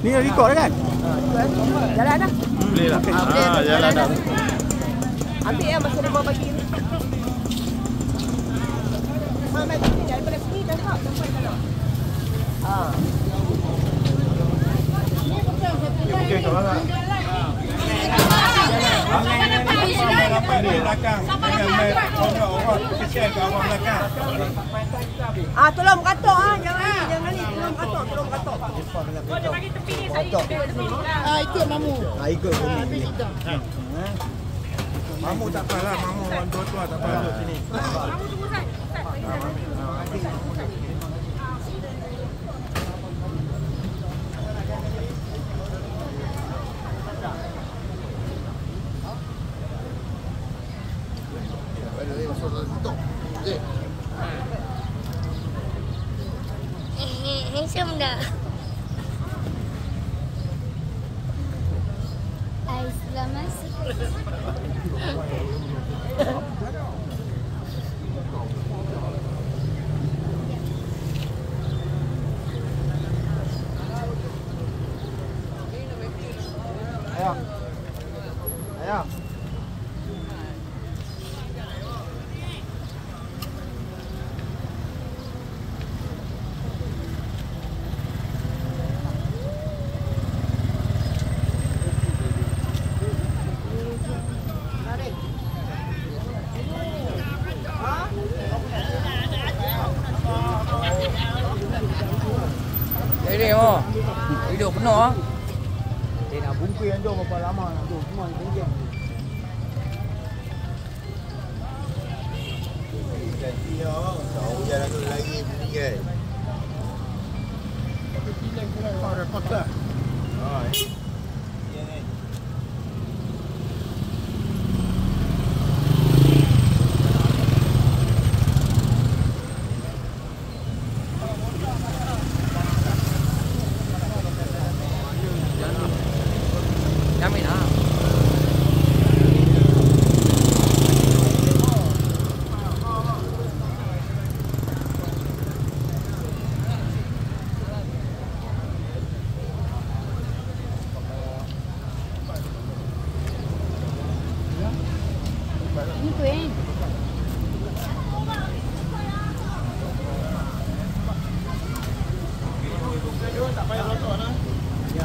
Ni dah record dah kan? Jalan dah. Boleh lah. Jalan dah. Ambil ya masa dia bawa bagi ni. Mama ni daripada sini dah tak sampai sana. Okey, kau lah. Belakang. Jangan main orang kecil ke awak belakang. Tolong katok jangan ni tolong katok. Kau dia bagi tepi ni saya tepi. Ikut mamu. Ikut bumi. Mamu tak apalah, mamu orang tua-tua tak apa duduk sini. Kamu tunggu Ustaz. Handsome dah. Selamat Ayah. Ini oh. Hidup penuh ah. Dia nak bungkus yang tu berapa lama nak tu semua ni tinggi. Dia tahu jalan tu lagi meninggal. Kau repot dah. Jamin ah. Ni kuih. Ya.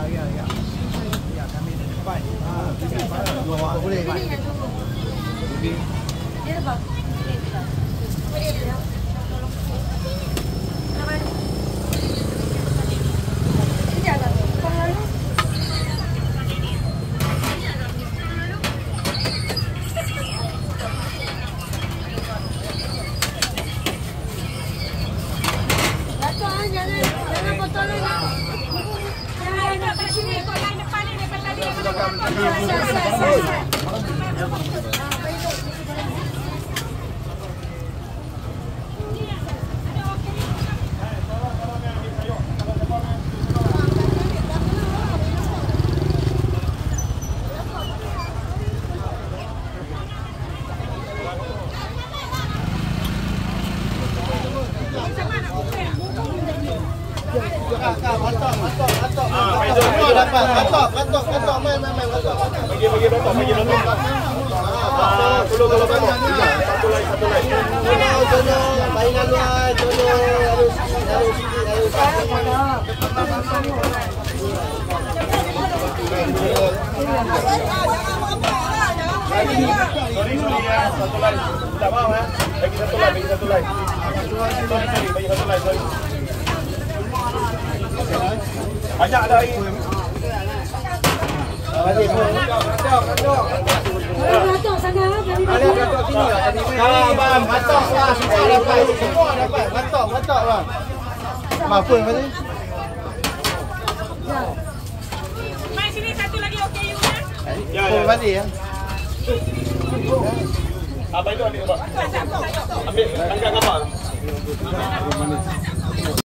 Ya, kami di depan. Boleh. Dia dah bang. Jangan potong lagi. Jangan kat sini. Kau yang depan ni depan tadi. Banyak dah air. Katok sana. Katok sini lah tadi. Bang, katok lah. Semua dapat. Katok bang. Apa yang tadi? Mai sini satu lagi okey you ya. Ya. Balik ya. Abang itu ambil apa? Ambil angkat gambar.